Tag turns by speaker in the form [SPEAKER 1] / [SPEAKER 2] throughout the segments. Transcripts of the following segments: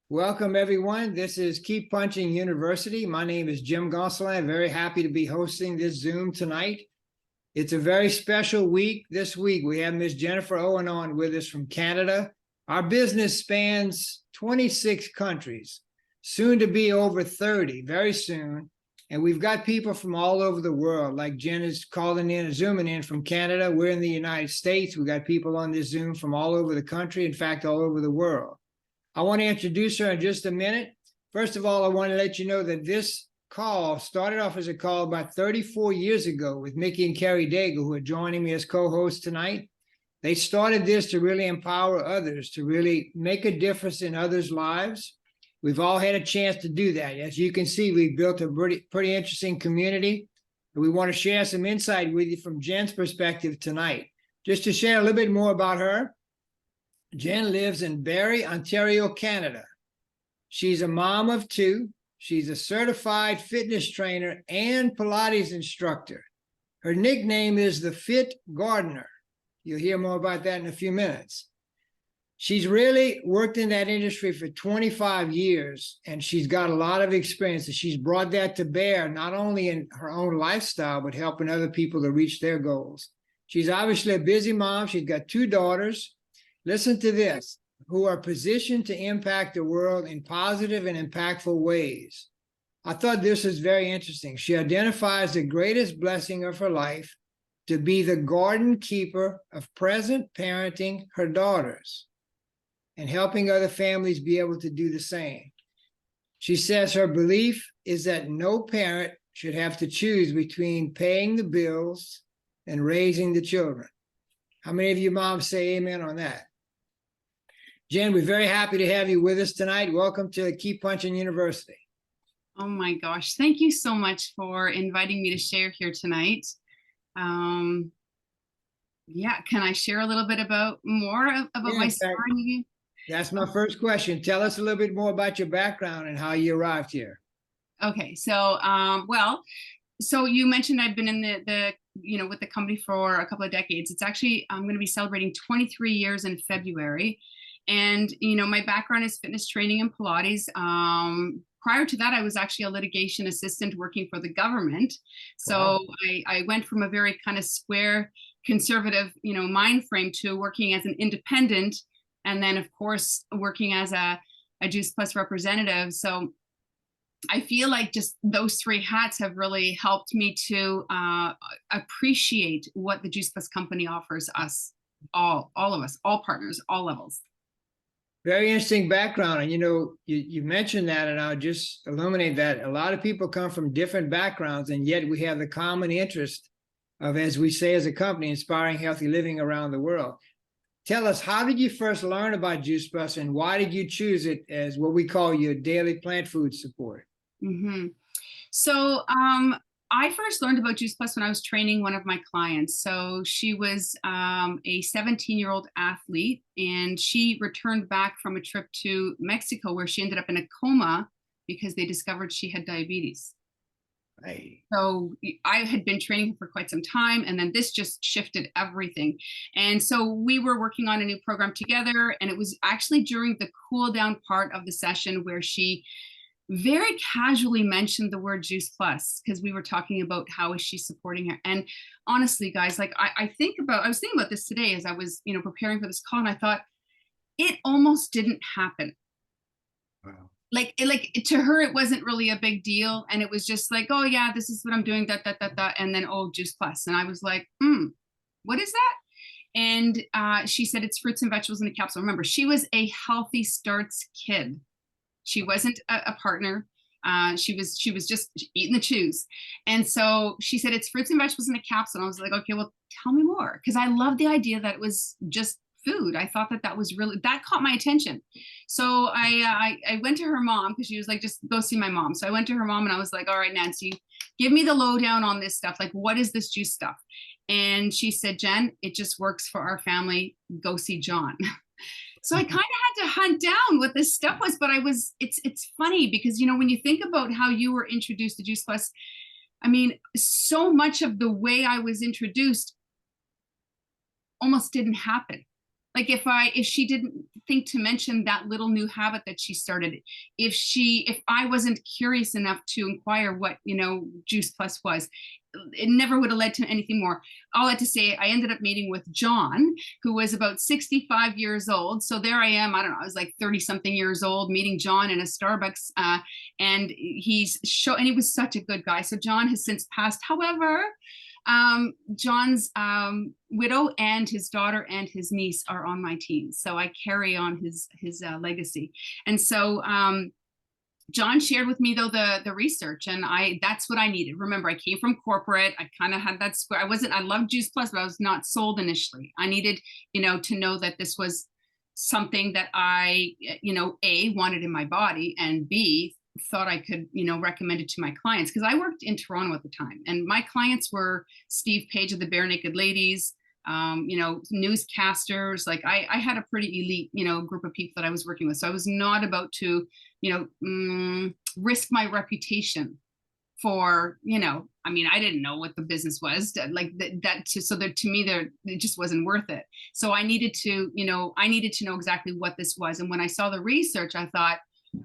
[SPEAKER 1] Welcome, everyone. This is Keep Punching University. My name is Jim Gosselin. I'm very happy to be hosting this Zoom tonight. It's a very special week. This week, we have Ms. Jennifer Owen on with us from Canada. Our business spans 26 countries, soon to be over 30, very soon. And we've got people from all over the world, like Jen is calling in and zooming in from Canada. We're in the United States. We've got people on this Zoom from all over the country, in fact, all over the world. I want to introduce her in just a minute. First of all, I want to let you know that this call started off as a call about 34 years ago with Mickey and Carrie Daigle, who are joining me as co-hosts tonight. They started this to really empower others, to really make a difference in others' lives. We've all had a chance to do that. As you can see, we've built a pretty interesting community. And we want to share some insight with you from Jen's perspective tonight. Just to share a little bit more about her. Jen lives in Barrie, Ontario, Canada. She's a mom of two. She's a certified fitness trainer and Pilates instructor. Her nickname is the Fit Gardener. You'll hear more about that in a few minutes. She's really worked in that industry for 25 years, and she's got a lot of experience. And she's brought that to bear, not only in her own lifestyle, but helping other people to reach their goals. She's obviously a busy mom. She's got two daughters. Listen to this, who are positioned to impact the world in positive and impactful ways. I thought this was very interesting. She identifies the greatest blessing of her life to be the garden keeper of present parenting her daughters and helping other families be able to do the same. She says her belief is that no parent should have to choose between paying the bills and raising the children. How many of you moms say amen on that? Jen, we're very happy to have you with us tonight. Welcome to Keep Punching University.
[SPEAKER 2] Oh my gosh, thank you so much for inviting me to share here tonight. Yeah, can I share a little bit about my story?
[SPEAKER 1] That's my first question. Tell us a little bit more about your background and how you arrived here.
[SPEAKER 2] Okay, so so you mentioned I've been in the with the company for a couple of decades. It's actually, I'm going to be celebrating 23 years in February. And, my background is fitness training and Pilates. Prior to that, I was actually a litigation assistant working for the government. So wow. I went from a very kind of square conservative, mind frame to working as an independent. And then, of course, working as a Juice Plus representative. So I feel like just those three hats have really helped me to appreciate what the Juice Plus company offers us, all of us, all partners, all levels.
[SPEAKER 1] Very interesting background. And, you mentioned that, and I'll just illuminate that. A lot of people come from different backgrounds, and yet we have the common interest of, as we say as a company, inspiring healthy living around the world. Tell us, how did you first learn about Juice Plus, and why did you choose it as what we call your daily plant food support?
[SPEAKER 2] Mm-hmm. So I first learned about Juice Plus when I was training one of my clients. So she was a 17-year-old athlete, and she returned back from a trip to Mexico where she ended up in a coma because they discovered she had diabetes.
[SPEAKER 1] Right.
[SPEAKER 2] So I had been training her for quite some time, and then this just shifted everything. And so we were working on a new program together, and it was actually during the cool down part of the session where she very casually mentioned the word Juice Plus, because we were talking about how is she supporting her. And honestly, guys, like I was thinking about this today as I was, preparing for this call, and I thought it almost didn't happen.
[SPEAKER 1] Wow.
[SPEAKER 2] Like to her, it wasn't really a big deal. And it was just like, oh yeah, this is what I'm doing, that. And then, oh, Juice Plus. And I was like, what is that? And she said, it's fruits and vegetables in a capsule. Remember, she was a Healthy Starts kid. She wasn't a partner. She was just eating the chews. And so she said, it's fruits and vegetables in a capsule. And I was like, okay, well, tell me more. Because I love the idea that it was just food. I thought that was really, that caught my attention. So I went to her mom, because she was like, just go see my mom. So I went to her mom and I was like, all right, Nancy, give me the lowdown on this stuff. Like, what is this juice stuff? And she said, Jen, it just works for our family. Go see John. So I kind of had to hunt down what this stuff was, but it's funny because, when you think about how you were introduced to Juice Plus, I mean, so much of the way I was introduced almost didn't happen. Like if she didn't think to mention that little new habit that she started, if I wasn't curious enough to inquire what, Juice Plus was, it never would have led to anything more. All I had to say, I ended up meeting with John, who was about 65 years old. So there I am, I don't know, I was like 30 something years old, meeting John in a Starbucks, and he was such a good guy. So John has since passed. However, John's widow and his daughter and his niece are on my team, so I carry on his legacy. And so John shared with me though the research, and that's what I needed. Remember, I came from corporate. I kind of had that square. I loved Juice Plus, but I was not sold initially. I needed, to know that this was something that I, A, wanted in my body, and B, thought I could, recommend it to my clients, because I worked in Toronto at the time, and my clients were Steve Page of the Bare Naked Ladies, newscasters. Like I had a pretty elite, group of people that I was working with. So I was not about to, risk my reputation for, I didn't know what the business was like so that to me there, it just wasn't worth it. So I needed to know exactly what this was. And when I saw the research, I thought,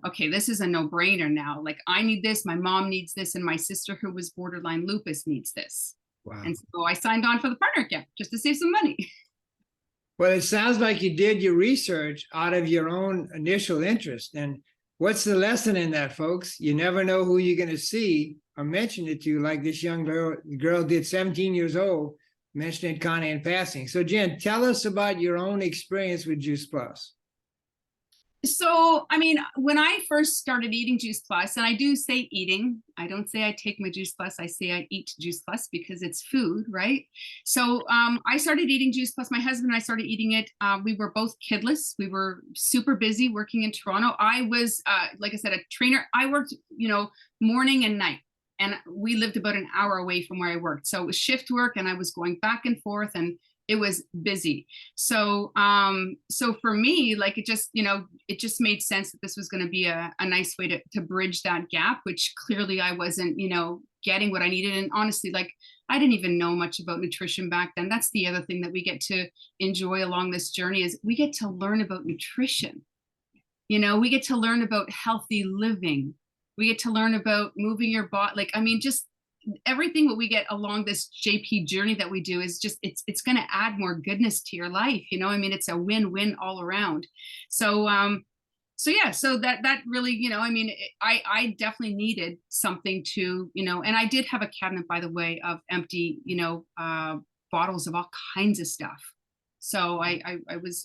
[SPEAKER 2] okay, this is a no-brainer now. Like, I need this, my mom needs this, and my sister, who was borderline lupus, needs this.
[SPEAKER 1] Wow.
[SPEAKER 2] And so I signed on for the partner account just to save some money.
[SPEAKER 1] Well, it sounds like you did your research out of your own initial interest. And what's the lesson in that, folks? You never know who you're going to see or mention it to, like this young girl did, 17 years old, mentioned it kind of in passing. So Jen, tell us about your own experience with Juice Plus.
[SPEAKER 2] So, when I first started eating Juice Plus, and I do say eating, I don't say I take my Juice Plus, I say I eat Juice Plus because it's food, right? So I started eating Juice Plus. My husband and I started eating it. We were both kidless. We were super busy working in Toronto. I was, like I said, a trainer. I worked, morning and night. And we lived about an hour away from where I worked. So it was shift work, and I was going back and forth, and it was busy. So so for me, like, it just made sense that this was going to be a nice way to bridge that gap, which clearly I wasn't, getting what I needed. And honestly, like, I didn't even know much about nutrition back then. That's the other thing that we get to enjoy along this journey, is we get to learn about nutrition. We get to learn about healthy living. We get to learn about moving your body. Like, just everything what we get along this JP journey that we do is just, it's going to add more goodness to your life. It's a win-win all around. So so that really, I definitely needed something to, and I did have a cabinet, by the way, of empty, bottles of all kinds of stuff. So I was,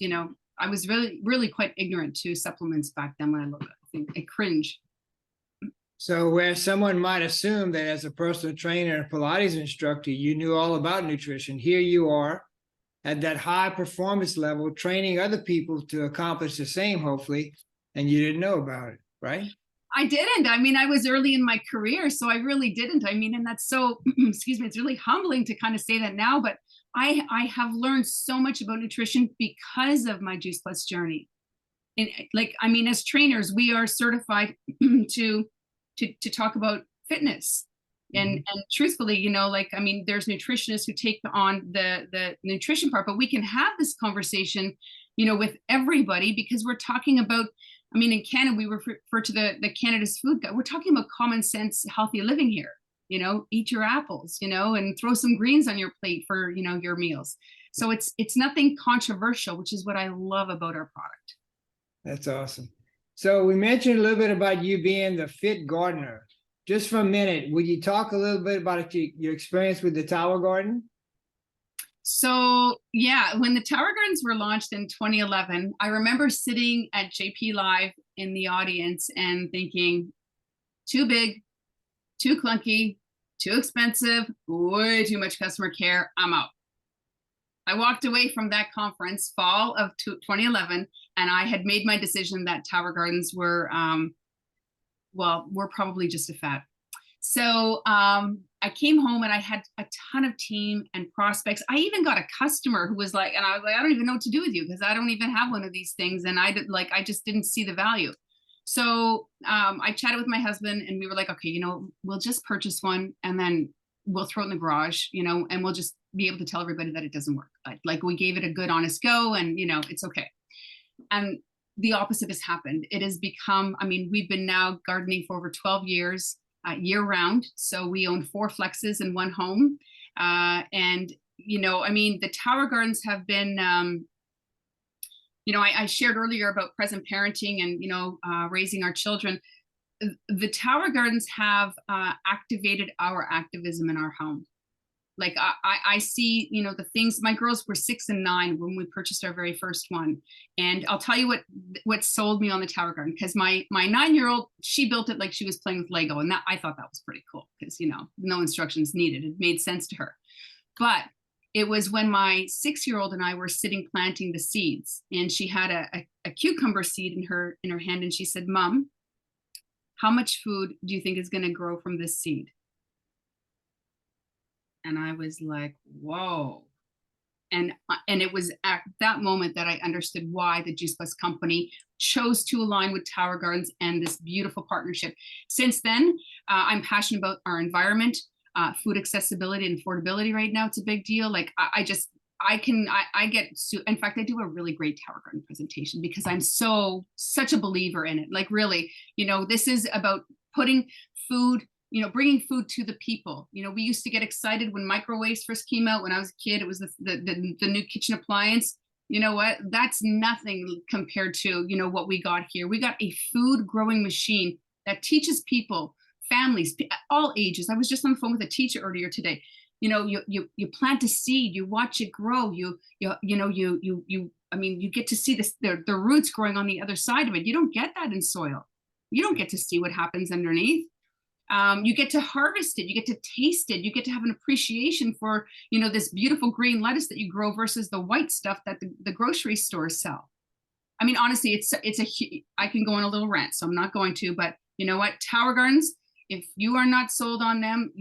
[SPEAKER 2] I was really, really quite ignorant to supplements back then. When I look, I cringe.
[SPEAKER 1] So where someone might assume that as a personal trainer and Pilates instructor, you knew all about nutrition, here you are at that high performance level, training other people to accomplish the same, hopefully, and you didn't know about it, right?
[SPEAKER 2] I didn't. I was early in my career, so I really didn't. And that's so, excuse me, it's really humbling to kind of say that now, but I have learned so much about nutrition because of my Juice Plus journey. And as trainers, we are certified to talk about fitness. And truthfully, there's nutritionists who take on the nutrition part, but we can have this conversation, with everybody, because we're talking about, in Canada, we refer to the Canada's food guide. We're talking about common sense, healthy living here. Eat your apples, and throw some greens on your plate for, your meals. So it's nothing controversial, which is what I love about our product.
[SPEAKER 1] That's awesome. So we mentioned a little bit about you being the fit gardener. Just for a minute, would you talk a little bit about your experience with the Tower Garden?
[SPEAKER 2] So yeah, when the Tower Gardens were launched in 2011, I remember sitting at JP Live in the audience and thinking, too big, too clunky, too expensive, way too much customer care, I'm out. I walked away from that conference fall of 2011, and I had made my decision that Tower Gardens were probably just a fad. So I came home and I had a ton of team and prospects. I even got a customer who was like, and I was like, I don't even know what to do with you, because I don't even have one of these things. And I just didn't see the value. So I chatted with my husband, and we were like, okay, we'll just purchase one, and then we'll throw it in the garage, and we'll just be able to tell everybody that it doesn't work. Like we gave it a good, honest go, and it's okay. And the opposite has happened. It has become, I mean, we've been now gardening for over 12 years, year round. So we own 4 flexes in 1 home. And, I mean, the tower gardens have been, I shared earlier about present parenting and, raising our children. The tower gardens have activated our activism in our home. Like I see, the things. My girls were 6 and 9 when we purchased our very first one, and I'll tell you what sold me on the tower garden, because my 9-year-old, she built it like she was playing with Lego, and that I thought that was pretty cool because no instructions needed. It made sense to her. But it was when my 6-year-old and I were sitting planting the seeds, and she had a cucumber seed in her hand, and she said, "Mom, how much food do you think is going to grow from this seed?" And I was like, whoa. And it was at that moment that I understood why the Juice Plus company chose to align with Tower Gardens and this beautiful partnership. Since then, I'm passionate about our environment, food accessibility and affordability. Right now, it's a big deal. Like I get, in fact, I do a really great Tower Garden presentation because I'm such a believer in it. Like really, this is about putting food, bringing food to the people. We used to get excited when microwaves first came out. When I was a kid, it was the new kitchen appliance. You know what? That's nothing compared to, what we got here. We got a food growing machine that teaches people, families, all ages. I was just on the phone with a teacher earlier today. You plant a seed, you watch it grow, you get to see this, the roots growing on the other side of it. You don't get that in soil. You don't get to see what happens underneath. You get to harvest it, you get to taste it, you get to have an appreciation for, this beautiful green lettuce that you grow versus the white stuff that the grocery stores sell. I mean, honestly, I can go on a little rant, so I'm not going to, but you know what, Tower Gardens, if you are not sold on them,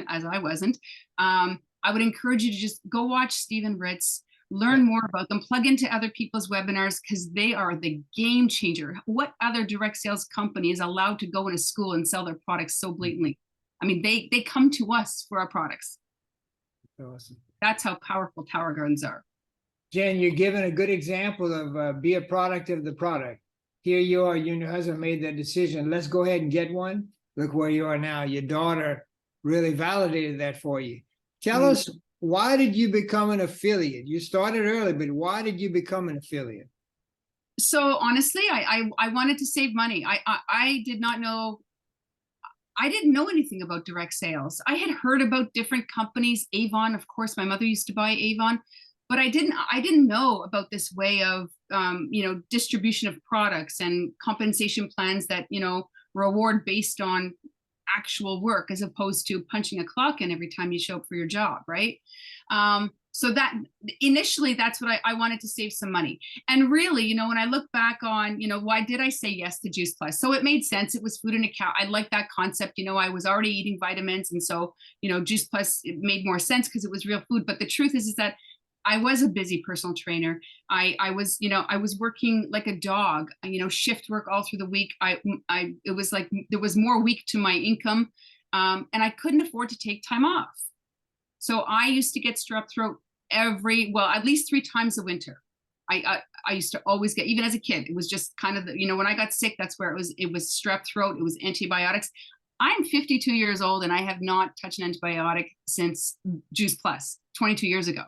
[SPEAKER 2] as I wasn't, I would encourage you to just go watch Stephen Ritz, learn more about them, plug into other people's webinars, because they are the game changer. What other direct sales company is allowed to go in a school and sell their products so blatantly? I mean, they come to us for our products.
[SPEAKER 1] Awesome.
[SPEAKER 2] That's how powerful Tower Gardens are.
[SPEAKER 1] Jen, you're giving a good example of be a product of the product. Here you are, you and your husband made that decision. Let's go ahead and get one. Look where you are now. Your daughter really validated that for you. Tell us, why did you become an affiliate? You started early, but why did you become an affiliate?
[SPEAKER 2] So honestly, I wanted to save money. I did not know. I didn't know anything about direct sales. I had heard about different companies, Avon, of course, my mother used to buy Avon, but I didn't know about this way of, distribution of products and compensation plans that, reward based on actual work as opposed to punching a clock in every time you show up for your job, right? So that initially, that's what I wanted to save some money. And really, when I look back on, why did I say yes to Juice Plus? So it made sense. It was food in a cow. I like that concept. I was already eating vitamins. And so, Juice Plus, it made more sense because it was real food. But the truth is that I was a busy personal trainer. I was working like a dog, shift work all through the week. It was like there was more week to my income, and I couldn't afford to take time off. So I used to get strep throat at least 3 times a winter. I used to always get, even as a kid, it was just kind of when I got sick, that's where it was strep throat, it was antibiotics. I'm 52 years old and I have not touched an antibiotic since Juice Plus 22 years ago.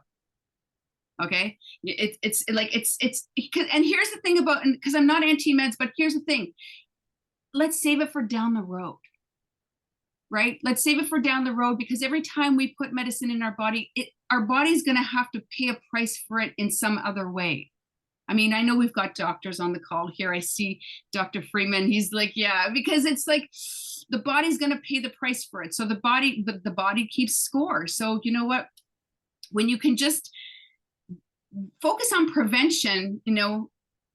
[SPEAKER 2] Okay, it's and here's the thing about, because I'm not anti-meds, but here's the thing, let's save it for down the road, right? Let's save it for down the road, because every time we put medicine in our body, our body's going to have to pay a price for it in some other way. I mean, I know we've got doctors on the call here. I see Dr. Freeman. He's like, yeah, because it's like the body's going to pay the price for it. So the body keeps score. So you know what? When you can just focus on prevention,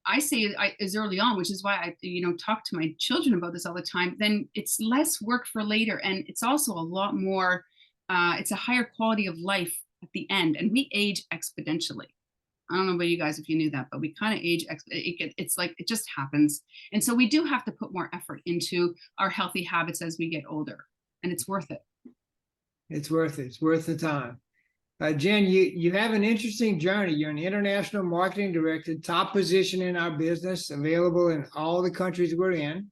[SPEAKER 2] I say as early on, which is why I, talk to my children about this all the time, then it's less work for later. And it's also a lot more, it's a higher quality of life at the end. And we age exponentially. I don't know about you guys if you knew that, but we kind of age, it's like, it just happens. And so we do have to put more effort into our healthy habits as we get older, and it's worth it.
[SPEAKER 1] It's worth it. It's worth the time. Jen, you have an interesting journey. You're an international marketing director, top position in our business, available in all the countries we're in.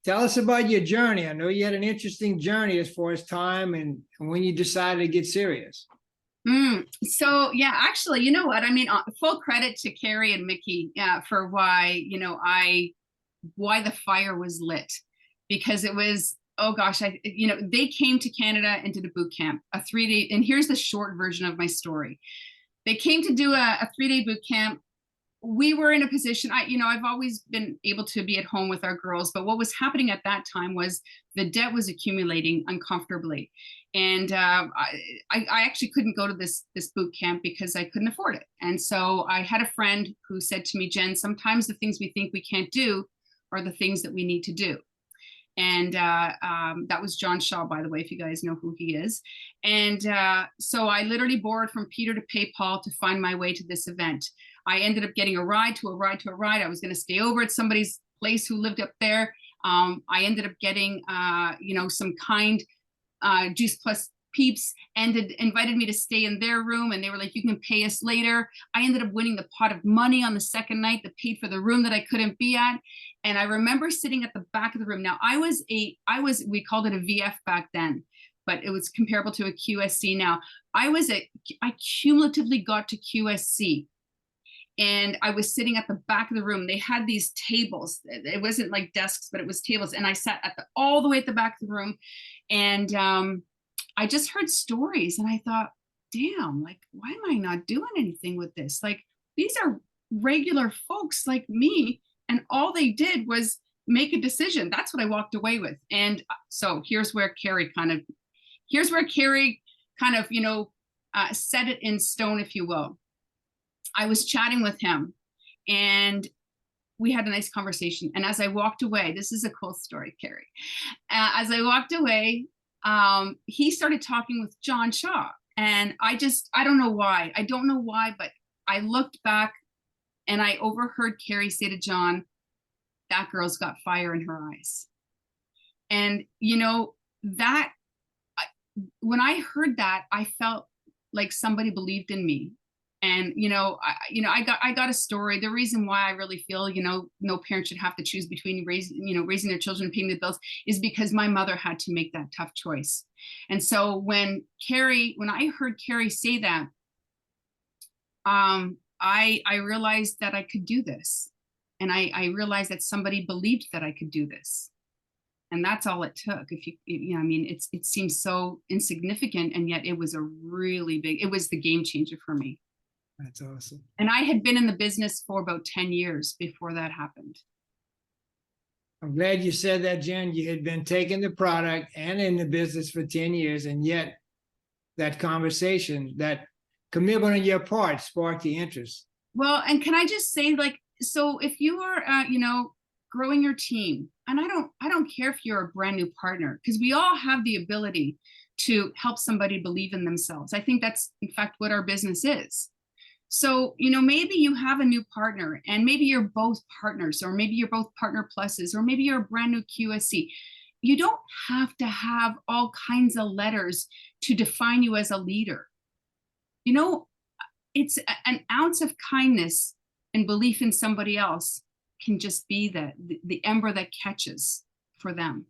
[SPEAKER 1] Tell us about your journey. I know you had an interesting journey as far as time and when you decided to get serious.
[SPEAKER 2] So yeah, actually, you know what? I mean, full credit to Carrie and Mickey for why, why the fire was lit, because it was, oh gosh, they came to Canada and did a boot camp, a 3-day, and here's the short version of my story. They came to do a 3-day boot camp. We were in a position, I've always been able to be at home with our girls, but what was happening at that time was the debt was accumulating uncomfortably. And I actually couldn't go to this boot camp because I couldn't afford it. And so I had a friend who said to me, Jen, sometimes the things we think we can't do are the things that we need to do. And that was John Shaw, by the way, if you guys know who he is. And so I literally borrowed from Peter to pay Paul to find my way to this event. I ended up getting a ride to a ride to a ride. I was going to stay over at somebody's place who lived up there. I ended up getting, some kind Juice Plus peeps invited me to stay in their room, and they were like, you can pay us later. I ended up winning the pot of money on the second night that paid for the room that I couldn't be at. And I remember sitting at the back of the room. Now we called it a VF back then, but it was comparable to a QSC. Now I cumulatively got to QSC. And I was sitting at the back of the room. They had these tables. It wasn't like desks, but it was tables. And I sat all the way at the back of the room. And I just heard stories, and I thought, damn, like, why am I not doing anything with this? Like, these are regular folks like me, and all they did was make a decision. That's what I walked away with. And so here's where Carrie kind of set it in stone, if you will. I was chatting with him, and we had a nice conversation. And as I walked away, this is a cool story, Carrie. As I walked away, he started talking with John Shaw. And I don't know why. I don't know why, but I looked back and I overheard Carrie say to John, that girl's got fire in her eyes. And, that when I heard that, I felt like somebody believed in me. And, I got a story. The reason why I really feel, no parent should have to choose between raising their children and paying the bills is because my mother had to make that tough choice. And so when I heard Carrie say that, I realized that I could do this. And I realized that somebody believed that I could do this. And that's all it took. It seems so insignificant, and yet it was it was the game changer for me.
[SPEAKER 1] That's awesome. And
[SPEAKER 2] I had been in the business for about 10 years before that happened.
[SPEAKER 1] I'm glad you said that, Jen. You had been taking the product and in the business for 10 years, and yet that conversation, that commitment on your part sparked the interest.
[SPEAKER 2] Well, and can I just say, so if you are, growing your team, and I don't care if you're a brand new partner, because we all have the ability to help somebody believe in themselves. I think that's, in fact, what our business is. So, maybe you have a new partner, and maybe you're both partners, or maybe you're both partner pluses, or maybe you're a brand new QSC. You don't have to have all kinds of letters to define you as a leader. It's an ounce of kindness and belief in somebody else can just be the ember that catches for them.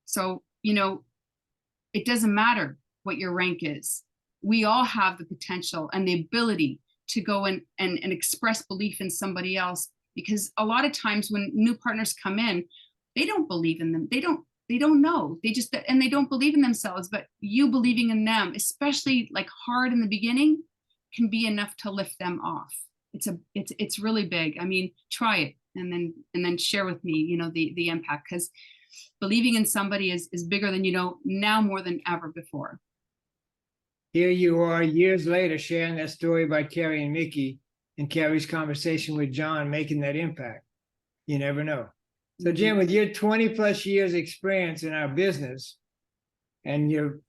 [SPEAKER 2] So, it doesn't matter what your rank is. We all have the potential and the ability to go and express belief in somebody else, because a lot of times when new partners come in, they don't believe in them. They don't know. They don't believe in themselves, but you believing in them, especially hard in the beginning, can be enough to lift them off. It's really big. I mean, try it and then share with me, the impact, because believing in somebody is bigger than now more than ever before.
[SPEAKER 1] Here you are years later sharing that story about Carrie and Mickey, and Carrie's conversation with John making that impact. You never know. So Jen, with your 20 plus years experience in our business and your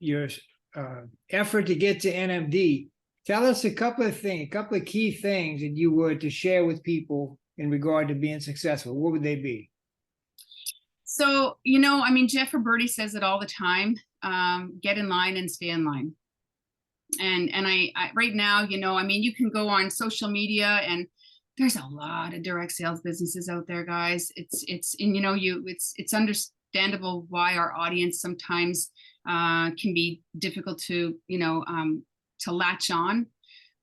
[SPEAKER 1] effort to get to NMD, tell us a couple of key things that you would to share with people in regard to being successful. What would they be?
[SPEAKER 2] So, Jeff Roberti says it all the time. get in line and stay in line. And I right now, you know, I mean, you can go on social media and there's a lot of direct sales businesses out there, guys. And you know, it's understandable why our audience sometimes can be difficult to, you know, to latch on.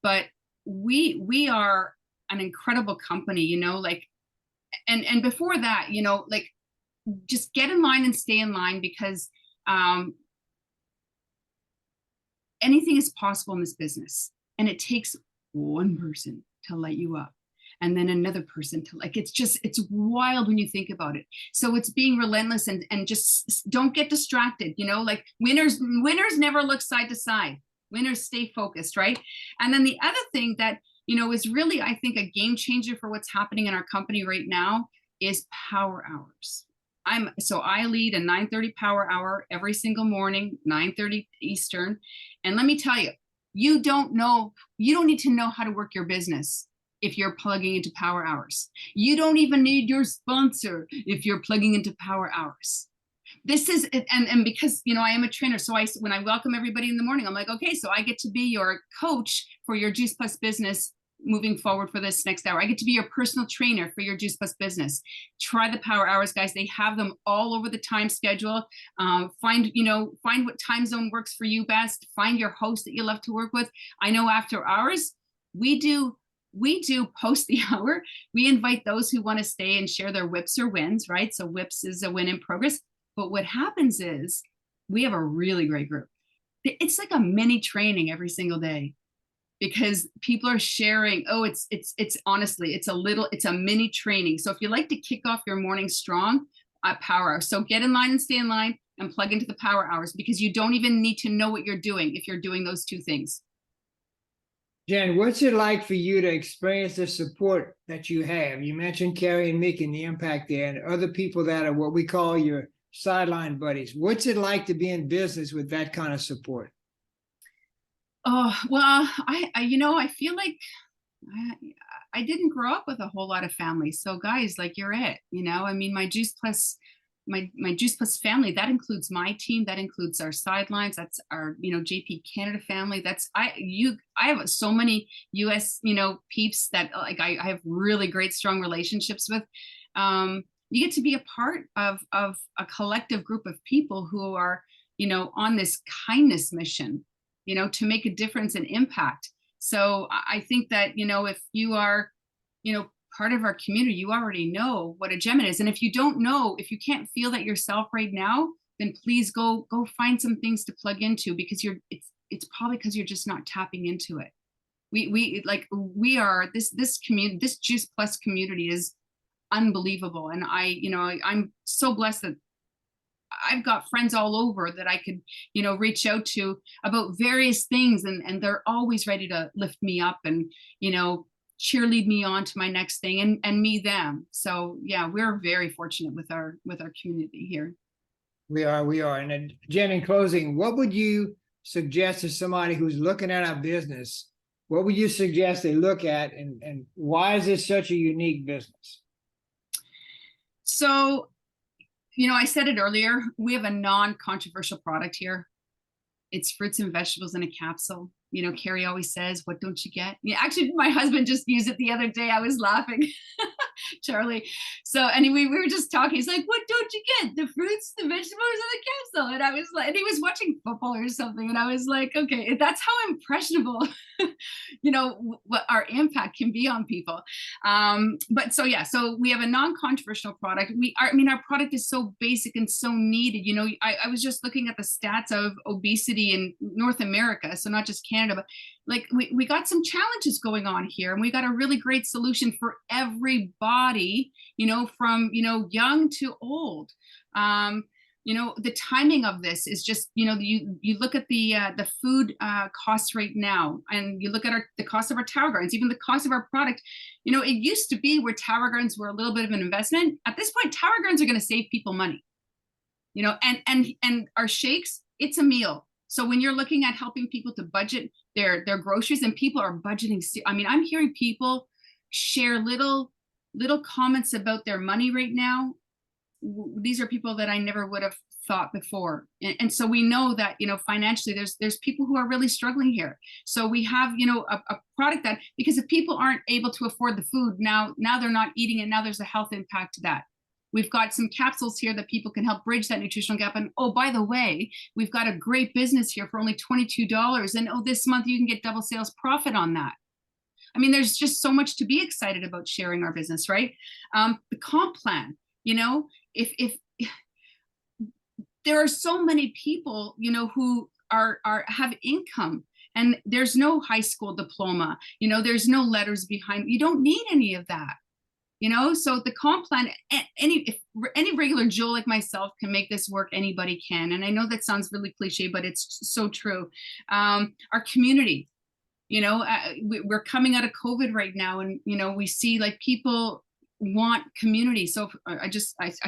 [SPEAKER 2] But we are an incredible company, you know, like, and before that, you know, like, just get in line and stay in line, because anything is possible in this business, and it takes one person to light you up, and then another person to, like, it's wild when you think about it. So it's being relentless, and just don't get distracted, you know, like, winners never look side to side. Winners stay focused, right? And then the other thing that, you know, is really, I think, a game changer for what's happening in our company right now is power hours. So I lead a 9:30 power hour every single morning, 9:30 Eastern. And let me tell you, you don't need to know how to work your business if you're plugging into power hours. You don't even need your sponsor if you're plugging into power hours. This is, and because, you know, I am a trainer, so when I welcome everybody in the morning, I'm like, okay, so I get to be your coach for your Juice Plus business moving forward for this next hour. I get to be your personal trainer for your Juice Plus business. Try the power hours, guys. They have them all over the time schedule. Find what time zone works for you best. Find your host that you love to work with. I know after hours, we do post the hour. We invite those who want to stay and share their whips or wins, right? So whips is a win in progress. But what happens is we have a really great group. It's like a mini training every single day, because people are sharing. Oh, it's honestly, it's a mini training. So if you like to kick off your morning strong, power hour. So get in line and stay in line and plug into the power hours, because you don't even need to know what you're doing if you're doing those two things.
[SPEAKER 1] Jen, what's it like for you to experience the support that you have? You mentioned Carrie and Mick and the impact there, and other people that are what we call your sideline buddies. What's it like to be in business with that kind of support?
[SPEAKER 2] Oh, well, I feel like I didn't grow up with a whole lot of family. So guys, like, you're it, you know, I mean, my Juice Plus family, that includes my team, that includes our sidelines, that's our, you know, JP Canada family. I have so many US, you know, peeps that, like, I have really great, strong relationships with. You get to be a part of a collective group of people who are, you know, on this kindness mission, you know, to make a difference and impact. So I think that, you know, if you are, you know, part of our community, you already know what a gem it is. And if you don't know, if you can't feel that yourself right now, then please go find some things to plug into, because it's probably because you're just not tapping into it. We are this community, this Juice Plus community is unbelievable. And I'm so blessed that I've got friends all over that I could, you know, reach out to about various things, and they're always ready to lift me up and, you know, cheerlead me on to my next thing, and me them. So yeah, we're very fortunate with our community here.
[SPEAKER 1] We are. And then, Jen, in closing, what would you suggest to somebody who's looking at our business? What would you suggest they look at, and why is this such a unique business?
[SPEAKER 2] So, you know, I said it earlier, we have a non-controversial product here. It's fruits and vegetables in a capsule. You know, Carrie always says, what don't you get? Yeah, actually, my husband just used it the other day. I was laughing, Charlie. So, and we were just talking. He's like, what don't you get? The fruits, the vegetables, and the capsule. And I was like, and he was watching football or something. And I was like, okay, that's how impressionable, you know, what our impact can be on people. But so, yeah, so we have a non-controversial product. Our product is so basic and so needed. You know, I was just looking at the stats of obesity in North America. So not just Canada, but like we got some challenges going on here, and we got a really great solution for everybody, you know, from, you know, young to old. You know, the timing of this is just, you know, you look at the food costs right now, and you look at the cost of our tower gardens, even the cost of our product. You know, it used to be where tower gardens were a little bit of an investment. At this point, tower gardens are going to save people money. You know, and our shakes, it's a meal. So when you're looking at helping people to budget their groceries, and people are budgeting, I mean, I'm hearing people share little comments about their money right now. these are people that I never would have thought before. And so we know that, you know, financially there's people who are really struggling here. So we have, you know, a product that, because if people aren't able to afford the food, now they're not eating it. Now there's a health impact to that. We've got some capsules here that people can help bridge that nutritional gap. And oh, by the way, we've got a great business here for only $22. And oh, this month you can get double sales profit on that. I mean, there's just so much to be excited about sharing our business, right? The comp plan, you know, if there are so many people, you know, who have income, and there's no high school diploma, you know, there's no letters behind, you don't need any of that, you know. So the comp plan, if any regular Joe like myself can make this work, anybody can. And I know that sounds really cliche, but it's so true. Our community, you know, we're coming out of COVID right now, and you know, we see like people want community. So I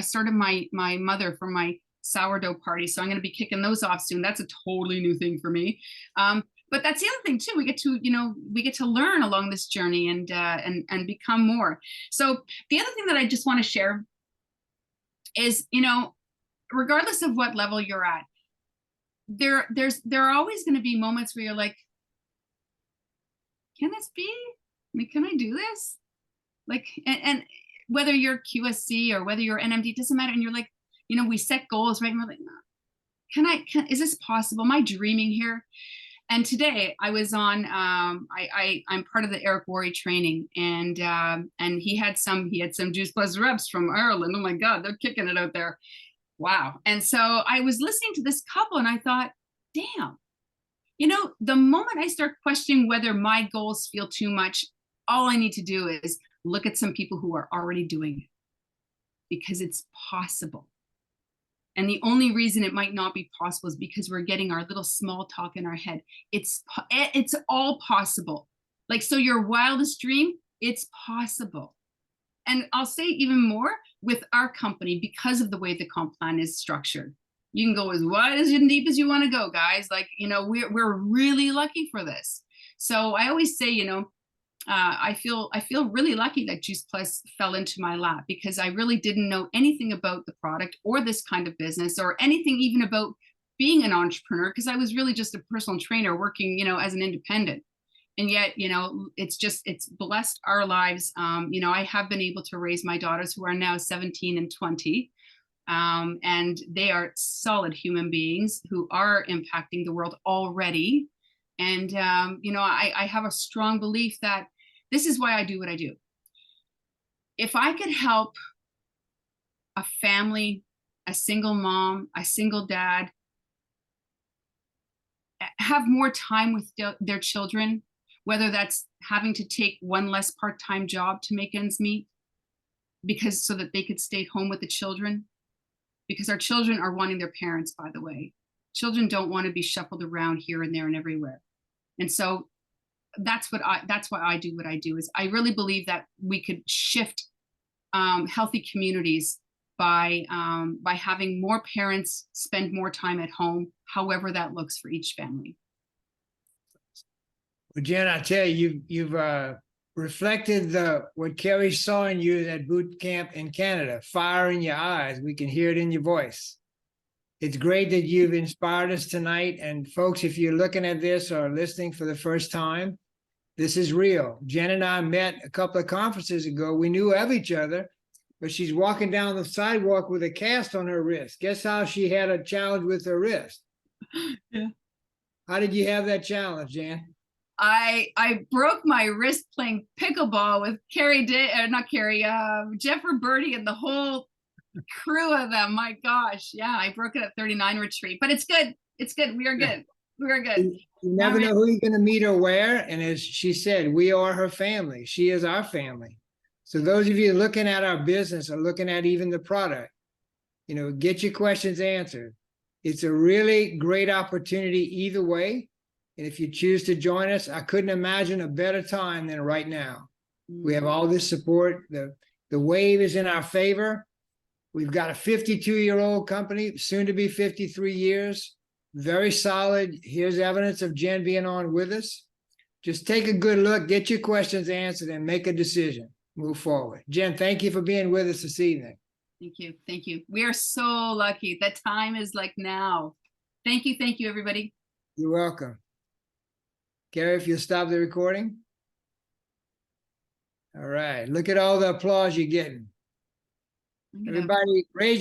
[SPEAKER 2] started my mother for my sourdough party, so I'm going to be kicking those off soon. That's a totally new thing for me. But that's the other thing too. We get to learn along this journey and become more. So the other thing that I just want to share is, you know, regardless of what level you're at, there are always going to be moments where you're like, can this be? I mean, can I do this? Like, and whether you're QSC or whether you're NMD, it doesn't matter. And you're like, you know, we set goals, right? And we're like, is this possible? Am I dreaming here? And today I was on, I'm part of the Eric Worre training, and he had some Juice Plus reps from Ireland. Oh my God, they're kicking it out there. Wow. And so I was listening to this couple and I thought, damn, you know, the moment I start questioning whether my goals feel too much, all I need to do is look at some people who are already doing it, because it's possible. And the only reason it might not be possible is because we're getting our little small talk in our head. It's all possible. Like, so your wildest dream, it's possible. And I'll say even more with our company, because of the way the comp plan is structured. You can go as wide as and deep as you want to go, guys. Like, you know, we're really lucky for this. So I always say, you know, I feel really lucky that Juice Plus fell into my lap, because I really didn't know anything about the product or this kind of business or anything even about being an entrepreneur, because I was really just a personal trainer working, you know, as an independent. And yet, you know, it's blessed our lives. You know, I have been able to raise my daughters, who are now 17 and 20. And they are solid human beings who are impacting the world already. And, you know, I have a strong belief that this is why I do what I do. If I could help a family, a single mom, a single dad, have more time with their children, whether that's having to take one less part-time job to make ends meet, because so that they could stay home with the children, because our children are wanting their parents, by the way. Children don't want to be shuffled around here and there and everywhere. And so that's why I do what I do. Is I really believe that we could shift healthy communities by having more parents spend more time at home, however that looks for each family.
[SPEAKER 1] Well, Jen, I tell you, you've reflected what Kerry saw in you at boot camp in Canada. Fire in your eyes. We can hear it in your voice. It's great that you've inspired us tonight. And folks, if you're looking at this or listening for the first time, this is real. Jen and I met a couple of conferences ago. We knew of each other, but she's walking down the sidewalk with a cast on her wrist. Guess how she had a challenge with her wrist?
[SPEAKER 2] Yeah.
[SPEAKER 1] How did you have that challenge, Jen?
[SPEAKER 2] I broke my wrist playing pickleball with Jeff Roberti and the whole crew of them. My gosh. Yeah, I broke it at 39 retreat, but it's good. It's good. We are good. We are good.
[SPEAKER 1] You never know who you're going to meet or where. And as she said, we are her family. She is our family. So those of you looking at our business or looking at even the product, you know, get your questions answered. It's a really great opportunity either way. And if you choose to join us, I couldn't imagine a better time than right now. We have all this support. The wave is in our favor. We've got a 52-year-old company, soon to be 53 years. Very solid. Here's evidence of Jen being on with us. Just take a good look, get your questions answered, and make a decision. Move forward. Jen, thank you for being with us this evening.
[SPEAKER 2] Thank you. Thank you. We are so lucky. The time is like now. Thank you. Thank you, everybody.
[SPEAKER 1] You're welcome. Gary, if you'll stop the recording. All right. Look at all the applause you're getting.
[SPEAKER 2] I'm gonna-
[SPEAKER 1] Everybody raise